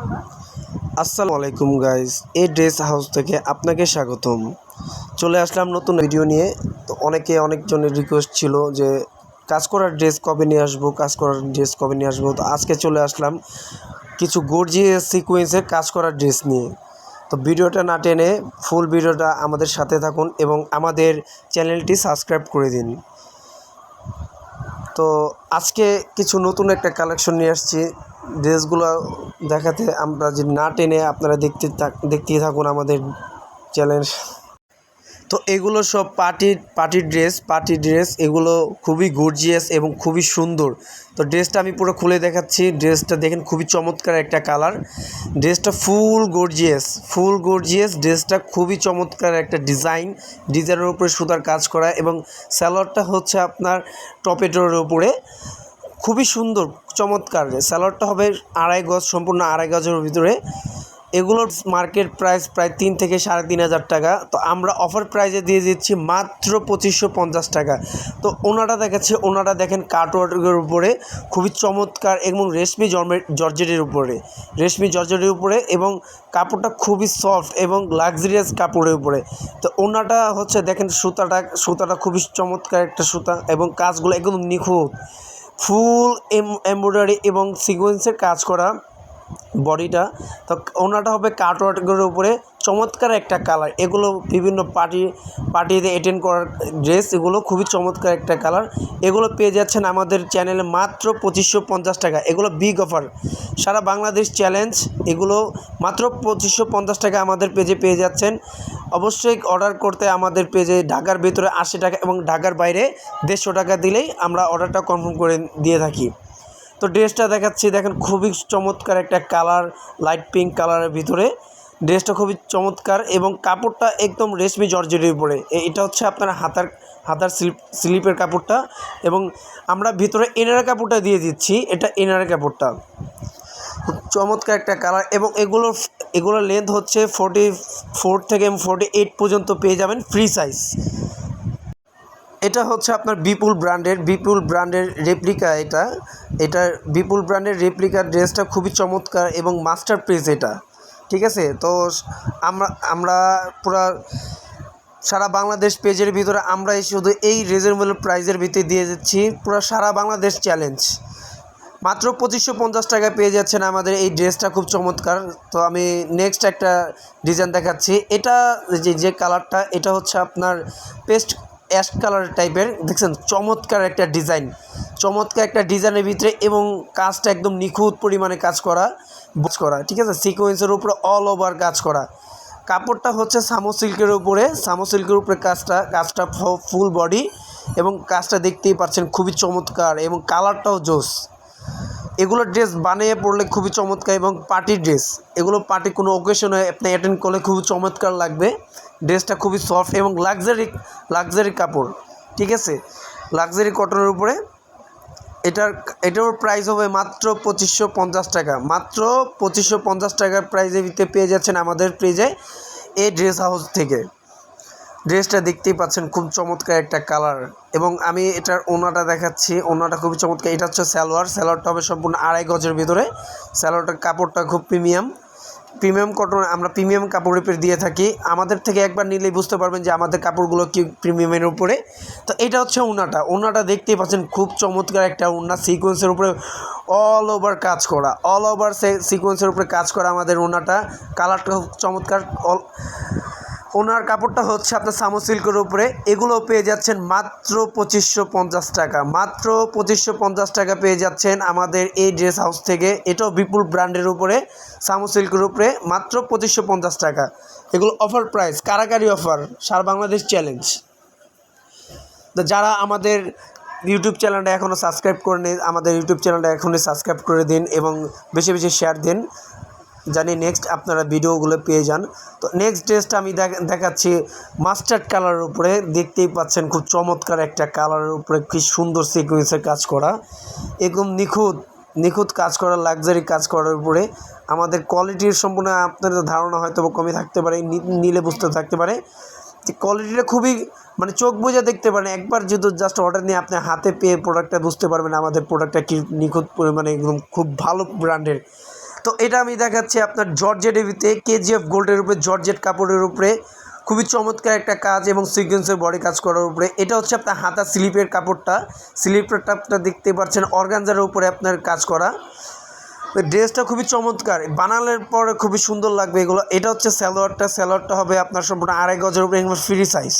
আসসালামু আলাইকুম গাইস, এই ড্রেস হাউস থেকে আপনাকে স্বাগতম। চলে আসলাম নতুন ভিডিও নিয়ে। তো অনেকজনের রিকোয়েস্ট ছিল যে কাজ করার ড্রেস কবে নিয়ে আসবো, তো আজকে চলে আসলাম কিছু গর্জিয়াস সিকোয়েন্সের কাজ করার ড্রেস নিয়ে। তো ভিডিওটা না টেনে ফুল ভিডিওটা আমাদের সাথে থাকুন এবং আমাদের চ্যানেলটি সাবস্ক্রাইব করে দিন। তো আজকে কিছু নতুন একটা কালেকশন নিয়ে আসছি ড্রেসগুলো দেখাতে। আমরা যদি না টেনে আপনারা দেখতেই থাকুন আমাদের চ্যানেল। তো এগুলো সব পার্টি ড্রেস এগুলো খুবই গর্জিয়াস এবং খুবই সুন্দর। তো ড্রেসটা আমি পুরো খুলে দেখাচ্ছি। ড্রেসটা দেখেন খুবই চমৎকার একটা কালার। ড্রেসটা ফুল গর্জিয়াস। ড্রেসটা খুবই চমৎকার একটা ডিজাইনের উপরে সুতার কাজ করা এবং সালোয়ারটা হচ্ছে আপনার টপেটোর উপরে খুবই সুন্দর চমৎকার। সালোয়ারটা হবে সম্পূর্ণ আড়াই গজের ভিতরে। এগুলোর মার্কেট প্রাইস প্রায় 3 থেকে 3,500 টাকা। তো আমরা অফার প্রাইসে দিয়ে দিচ্ছি মাত্র 2550 টাকা। তো ওনাটা দেখেন কাটওয়ার্কের উপরে খুবই চমৎকার এবং রেশমি জর্জেটের উপরে এবং কাপড়টা খুবই সফট এবং লাক্সারিয়াস কাপড়ের উপরে। তো ওনাটা হচ্ছে দেখেন সুতাটা খুবই চমৎকার একটা সুতা এবং কাজগুলো একদম নিখুঁত, ফুল এমব্রয়ডারি এবং সিকোয়েন্সের কাজ করা বডিটা। তো ওনাটা হবে কাটওয়ার্কের উপরে চমৎকার একটা কালার। এগুলো বিভিন্ন পার্টিতে অ্যাটেন্ড করার ড্রেস। এগুলো খুবই চমৎকার একটা কালার। এগুলো পেয়ে যাচ্ছেন আমাদের চ্যানেলে মাত্র 2550 টাকা। এগুলো বিগ অফার, সারা বাংলাদেশ চ্যালেঞ্জ। এগুলো মাত্র 2550 টাকা আমাদের পেজে পেয়ে যাচ্ছেন। অবশ্যই অর্ডার করতে আমাদের পেজে ঢাকার ভেতরে 80 টাকা এবং ঢাকার বাইরে 150 টাকা দিলেই আমরা অর্ডারটা কনফার্ম করে দিয়ে থাকি। তো ড্রেসটা দেখাচ্ছি, দেখেন খুবই চমৎকার একটা কালার, লাইট পিঙ্ক কালারের ভিতরে। ড্রেসটা খুবই চমৎকার এবং কাপড়টা একদম রেশমি জর্জেটের উপরে। এটা হচ্ছে আপনার হাতার স্লিপের কাপড়টা এবং আমরা ভিতরে ইনারের কাপড়টা দিয়ে দিচ্ছি। এটা ইনারের কাপড়টা খুব চমৎকার একটা কালার এবং এগুলোর লেন্থ হচ্ছে 44 থেকে 48 পর্যন্ত পেয়ে যাবেন ফ্রি সাইজ। এটা হচ্ছে আপনার বিপুল ব্র্যান্ডের রেপ্লিকা। এটা বিপুল ব্র্যান্ডের রেপ্লিকার ড্রেসটা খুবই চমৎকার এবং মাস্টারপিস এটা, ঠিক আছে। তো আমরা পুরা সারা বাংলাদেশ পেজের ভিতরে আমরা শুধু এই রিজনেবল প্রাইসের ভিতরে দিয়ে দিচ্ছি পুরো সারা বাংলাদেশ চ্যালেঞ্জ। মাত্র 2550 টাকায় পেয়ে যাচ্ছেন আমাদের এই ড্রেসটা, খুব চমৎকার। তো আমি নেক্সট একটা ডিজাইন দেখাচ্ছি। এটা যে কালারটা, এটা হচ্ছে আপনার পেস্ট অ্যাশ কালার টাইপের। দেখছেন চমৎকার একটা ডিজাইনের ভিতরে এবং কাজটা একদম নিখুঁত পরিমাণে কাজ করা, ঠিক আছে। সিকোয়েন্সের উপরে অল ওভার কাজ করা। কাপড়টা হচ্ছে সামো সিল্কের উপরে কাজটা ফুল বডি এবং কাজটা দেখতেই পাচ্ছেন খুবই চমৎকার এবং কালারটাও জোস। এগুলো ড্রেস বানিয়ে পরলে খুবই চমৎকার এবং পার্টি ড্রেস। এগুলো কোনো অকেশনে আপনি অ্যাটেন্ড করলে খুবই চমৎকার লাগবে। ড্রেসটা খুবই সফট এবং লাক্সারি কাপড়, ঠিক আছে, লাক্সারি কটনের উপরে। এটার প্রাইস হবে মাত্র 2550 টাকা। মাত্র 2550 টাকার প্রাইসের ভিতরে পেয়ে যাচ্ছেন আমাদের পেজে এই ড্রেস হাউস থেকে। ড্রেসটা দেখতেই পাচ্ছেন খুব চমৎকার একটা কালার এবং আমি এটার ওনাটা দেখাচ্ছি। ওনাটা খুবই চমৎকার। এটা হচ্ছে সালোয়ারটা হবে সম্পূর্ণ আড়াই গজের ভিতরে। সালোয়ারটার কাপড়টা খুব প্রিমিয়াম কটন। আমরা প্রিমিয়াম কাপড়ের উপরে দিয়ে থাকি। আমাদের থেকে একবার নিলেই বুঝতে পারবেন যে আমাদের কাপড়গুলো কি প্রিমিয়ামের উপরে। তো এটা হচ্ছে ওনাটা দেখতেই পাচ্ছেন খুব চমৎকার একটা ওনা, সিকোয়েন্সের উপরে অল ওভার সিকোয়েন্সের উপরে কাজ করা আমাদের ওনাটা। কালারটা খুব চমৎকার। ওনার কাপড়টা হচ্ছে আপনার সামো সিল্কের উপরে। এগুলো পেয়ে যাচ্ছেন মাত্র 2550 টাকা। মাত্র 2550 টাকা পেয়ে যাচ্ছেন আমাদের এই ড্রেস হাউস থেকে। এটাও বিপুল ব্র্যান্ডের উপরে, সামো সিল্কের উপরে, মাত্র 2550 টাকা। এগুলো অফার প্রাইস, কারাকারি অফার, সারা বাংলাদেশ চ্যালেঞ্জ। তো যারা আমাদের ইউটিউব চ্যানেলটা এখনও সাবস্ক্রাইব করেনি, আমাদের ইউটিউব চ্যানেলটা এখনই সাবস্ক্রাইব করে দিন এবং বেশি শেয়ার দিন, জানি নেক্সট আপনারা ভিডিওগুলো পেয়ে যান। তো নেক্সট ড্রেসটা আমি দেখাচ্ছি মাস্টার্ড কালারের উপরে। দেখতেই পাচ্ছেন খুব চমৎকার একটা কালারের উপরে কি সুন্দর সিকোয়েন্সের কাজ করা, একদম নিখুঁত কাজ করা, লাক্সারি কাজ করার উপরে। আমাদের কোয়ালিটির সম্পূর্ণ আপনাদের ধারণা হয়তো কমই থাকতে পারে, নিলে বুঝতে থাকতে পারে যে কোয়ালিটিটা খুবই চোখ বুঝে দেখতে পারেন। একবার যদি জাস্ট অর্ডার নিয়ে আপনি হাতে পেয়ে প্রোডাক্টটা বুঝতে পারবেন আমাদের প্রোডাক্টটা কি নিখুঁত একদম খুব ভালো ব্র্যান্ডের। তো এটা আমি দেখাচ্ছি আপনার জর্জেটের ভিতরে কেজিএফ গোল্ডের উপরে জর্জেট কাপড়ের উপরে খুবই চমৎকার একটা কাজ এবং সিকোয়েন্সের বডি কাজ করার উপরে। এটা হচ্ছে আপনার হাতা স্লিপের কাপড়টা, স্লিপটা দেখতে পাচ্ছেন অর্গানজার উপরে আপনার কাজ করা। ড্রেসটা খুবই চমৎকার, বানানোর পরে খুবই সুন্দর লাগবে এগুলো। এটা হচ্ছে স্যালোয়ারটা হবে আপনার সম্পূর্ণ 2.5 গজের উপরে ফ্রি সাইজ।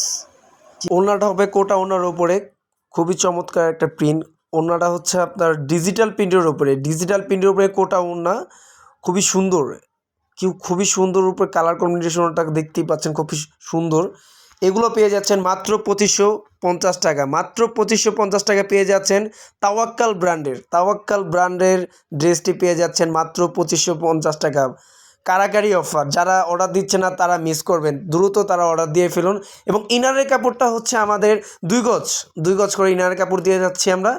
ওড়নাটা হবে কোটা ওড়নার উপরে, খুবই চমৎকার একটা প্রিন্ট। ওড়নাটা হচ্ছে আপনার ডিজিটাল প্রিন্টের উপরে কোটা ওড়না, খুবই সুন্দর, খুবই সুন্দর উপরে কালার কম্বিনেশনটা দেখতেই পাচ্ছেন, খুবই সুন্দর। এগুলো পেয়ে যাচ্ছেন মাত্র 2550 টাকা, মাত্র 2550 টাকা পেয়ে যাচ্ছেন তাওয়াক্কাল ব্র্যান্ডের ড্রেসটি পেয়ে যাচ্ছেন মাত্র 2550 টাকা। কারাকারি অফার, যারা অর্ডার দিচ্ছে না তারা মিস করবেন, দ্রুত তারা অর্ডার দিয়ে ফেলুন। এবং ইনারের কাপড়টা হচ্ছে আমাদের 2 গজ করে ইনারের কাপড় দিয়ে যাচ্ছি আমরা।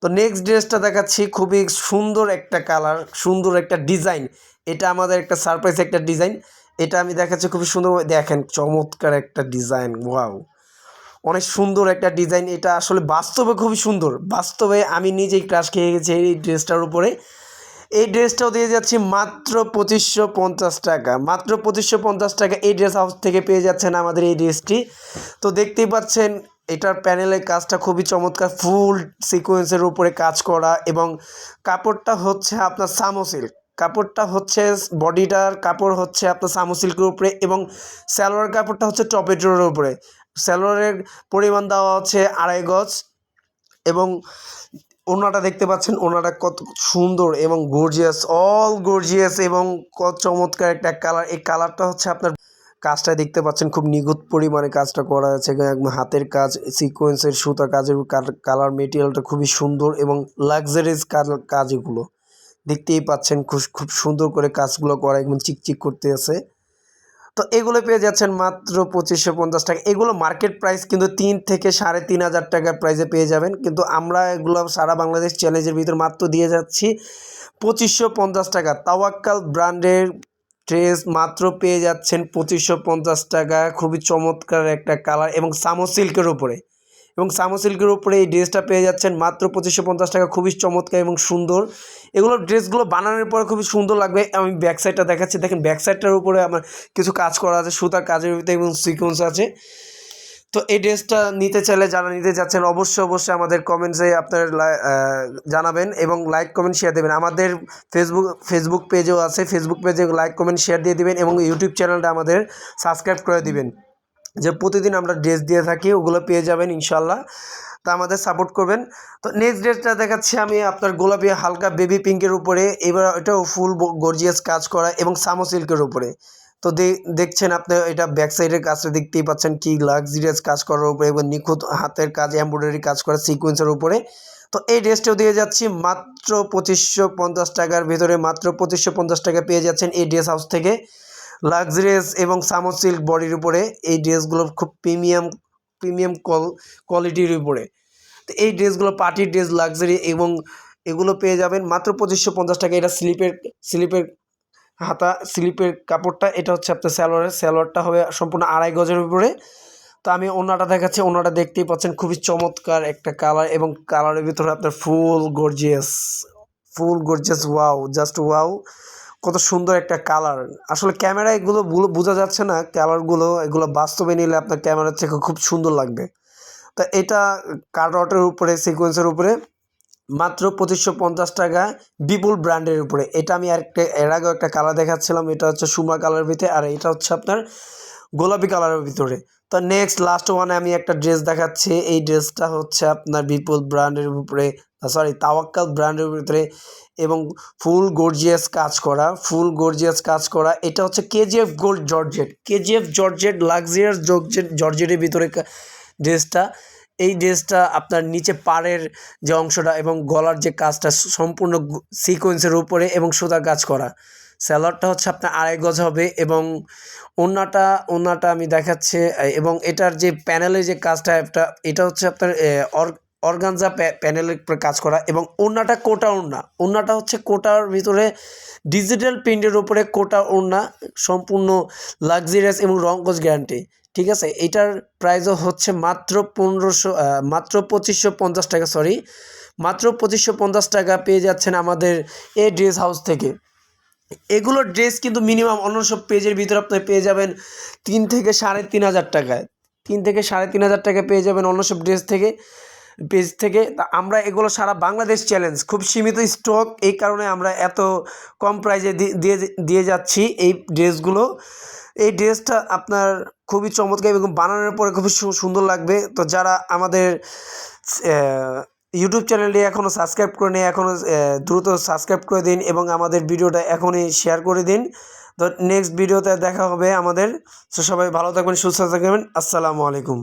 তো নেক্সট ড্রেসটা দেখাচ্ছি, খুবই সুন্দর একটা কালার, সুন্দর একটা ডিজাইন। এটা আমাদের একটা সারপ্রাইজ একটা ডিজাইন, এটা আমি দেখাচ্ছি খুবই সুন্দর। দেখেন চমৎকার একটা ডিজাইন, ওয়াও, অনেক সুন্দর একটা ডিজাইন। এটা আসলে বাস্তবে খুবই সুন্দর, বাস্তবে আমি নিজেই ক্রাশ খেয়ে গেছি এই ড্রেসটার উপরে। এই ড্রেসটাও দিয়ে যাচ্ছি মাত্র 2550 টাকা, মাত্র 2550 টাকা এই ড্রেস হাউস থেকে পেয়ে যাচ্ছেন আমাদের এই ড্রেসটি। তো দেখতেই পাচ্ছেন এটার প্যানেলের কাজটা খুবই চমৎকার, ফুল সিকোয়েন্সের উপরে কাজ করা এবং কাপড়টা হচ্ছে আপনার কাপড়টা হচ্ছে বডিটার কাপড় হচ্ছে আপনার সামোসিল্কের উপরে এবং সালোয়ার কাপড়টা হচ্ছে টপেটোর উপরে। সালোয়ারের পরিমাণ দেওয়া হচ্ছে 2.5 গজ এবং ওড়নাটা দেখতে পাচ্ছেন, ওড়নাটা কত সুন্দর এবং গর্জিয়াস এবং কত চমৎকার একটা কালার। এই কালারটা হচ্ছে আপনার কাজটা দেখতে পাচ্ছেন, খুব নিখুঁত পরিমাণে কাজটা করা আছে, একদম হাতের কাজ, সিকোয়েন্সের সুতা কাজের কালার, মেটেরিয়ালটা খুবই সুন্দর এবং লাক্সারিয়াস কাজ। এগুলো দেখতেই পাচ্ছেন খুব সুন্দর করে কাজগুলো করা, একদম চিকচিক করতে আছে। তো এগুলো পেয়ে যাচ্ছেন মাত্র 2550 টাকা। এগুলো মার্কেট প্রাইস কিন্তু 3 থেকে 3500 টাকার প্রাইসে পেয়ে যাবেন, কিন্তু আমরা এগুলো সারা বাংলাদেশ চ্যালেঞ্জের ভিতর মাত্র দিয়ে যাচ্ছি 2550 টাকা। তাওয়াক্কাল ব্র্যান্ডের ড্রেস মাত্র পেয়ে যাচ্ছেন 2550 টাকা, খুবই চমৎকার একটা কালার এবং সামো সিল্কের উপরে এই ড্রেসটা পেয়ে যাচ্ছেন মাত্র 2550 টাকা, খুবই চমৎকার এবং সুন্দর। এগুলো ড্রেসগুলো বানানোর পরে খুবই সুন্দর লাগবে। আমি ব্যাক সাইডটা দেখাচ্ছি, দেখেন ব্যাক সাইডটার উপরে আমার কিছু কাজ করা আছে, সুতার কাজের ভিতরে এবং সিকোয়েন্স আছে। তো এই ড্রেসটা নিতে চাইলে, যারা নিতে যাচ্ছেন অবশ্যই আমাদের কমেন্টসে আপনার জানাবেন এবং লাইক কমেন্ট শেয়ার দেবেন। আমাদের ফেসবুক পেজও আছে, ফেসবুক পেজে লাইক কমেন্ট শেয়ার দিয়ে দিবেন এবং ইউটিউব চ্যানেলটা আমাদের সাবস্ক্রাইব করে দিবেন, যে প্রতিদিন আমরা ড্রেস দিয়ে থাকি, ওগুলো পেয়ে যাবেন ইনশাল্লাহ। তা আমাদের সাপোর্ট করবেন। তো নেক্সট ড্রেসটা দেখাচ্ছি আমি আপনার গোলাপি হালকা বেবি পিঙ্কের উপরে, এবার এটাও ফুল গর্জিয়াস কাজ করা এবং সামো সিল্কের উপরে। তো দেখছেন আপনি এটা ব্যাক সাইডের কাজটা দেখতেই পাচ্ছেন, কি লাক্সারিয়াস কাজ করার উপরে এবং নিখুঁত হাতের কাজ, এমব্রয়ডারি কাজ করা সিকোয়েন্সের উপরে। তো এই ড্রেসটাও দিয়ে যাচ্ছি মাত্র 2550 টাকার ভিতরে, মাত্র 2550 টাকা পেয়ে যাচ্ছেন এই ড্রেস হাউস থেকে, লাক্সারিয়াস এবং সামো সিল্ক বডির উপরে। এই ড্রেসগুলো খুব প্রিমিয়াম কোয়ালিটির উপরে। তো এই ড্রেসগুলো পার্টি ড্রেস, লাক্সারি এবং এগুলো পেয়ে যাবেন মাত্র 2550 টাকা। এটা স্লিপের হাতা, স্লিপের কাপড়টা, এটা হচ্ছে আপনার সালোয়ারটা হবে সম্পূর্ণ 2.5 গজের উপরে। তো আমি ওড়নাটা দেখাচ্ছি, ওড়নাটা দেখতেই পাচ্ছেন খুবই চমৎকার একটা কালার এবং কালারের ভিতরে আপনার ফুল গর্জিয়াস, ওয়াও, জাস্ট ওয়াও, কত সুন্দর একটা কালার। আসলে ক্যামেরায় এগুলো বোঝা যাচ্ছে না কালারগুলো, এগুলো বাস্তবে নিলে আপনার ক্যামেরার থেকে খুব সুন্দর লাগবে। তো এটা কাটওয়ার্টের উপরে, সিকোয়েন্সের উপরে মাত্র 2550 টাকা, বিপুল ব্র্যান্ডের উপরে। এটা আমি এর আগেও একটা কালার দেখাচ্ছিলাম, এটা হচ্ছে সুমা কালারের ভিতরে, আর এটা হচ্ছে আপনার গোলাপি কালারের ভিতরে। তো নেক্সট লাস্ট ওয়ানে আমি একটা ড্রেস দেখাচ্ছি, এই ড্রেসটা হচ্ছে আপনার বিপুল ব্র্যান্ডের উপরে, তাওয়াক্কাল ব্র্যান্ডের ভিতরে এবং ফুল গর্জিয়াস কাজ করা। এটা হচ্ছে কেজিএফ জর্জেট লাক্সারিয়াস জর্জেটের ভিতরে ড্রেসটা। এই ড্রেসটা আপনার নিচে পাড়ের যে অংশটা এবং গলার যে কাজটা সম্পূর্ণ সিকোয়েন্সের উপরে এবং সুতার কাজ করা। সালোয়ারটা হচ্ছে আপনার 2.5 গজ হবে এবং ওড়নাটা আমি দেখাচ্ছি এবং এটার যে প্যানেলের যে কাজটা, এটা হচ্ছে আপনার অর্গানজা প্যানেলের উপরে কাজ করা এবং ওড়নাটা হচ্ছে কোটার ভিতরে ডিজিটাল প্রিন্টের উপরে কোটা ওড়না, সম্পূর্ণ লাক্সারিয়াস এবং রংকশ গ্যারান্টি। ঠিক আছে, এটার প্রাইসও হচ্ছে মাত্র 2550 টাকা, মাত্র 2550 টাকা পেয়ে যাচ্ছেন আমাদের এই ড্রেস হাউস থেকে। এগুলোর ড্রেস কিন্তু মিনিমাম অন্য সব পেজের ভিতরে আপনি পেয়ে যাবেন 3 থেকে 3,500 টাকায়, 3 থেকে 3,500 টাকায় পেয়ে যাবেন অন্য সব পেজ থেকে। তা আমরা এগুলো সারা বাংলাদেশ চ্যালেঞ্জ, খুব সীমিত স্টক, এই কারণে আমরা এত কম প্রাইজে দিয়ে যাচ্ছি এই ড্রেসগুলো। এই ড্রেসটা আপনার খুবই চমৎকার এবং বানানোর পরে খুবই সুন্দর লাগবে। তো যারা আমাদের ইউটিউব চ্যানেলটি এখনও সাবস্ক্রাইব করে নিয়ে এখনও দ্রুত সাবস্ক্রাইব করে দিন এবং আমাদের ভিডিওটা এখনই শেয়ার করে দিন। তো নেক্সট ভিডিওতে দেখা হবে আমাদের। তো সবাই ভালো থাকবেন, সুস্থ থাকবেন। আসসালামু আলাইকুম।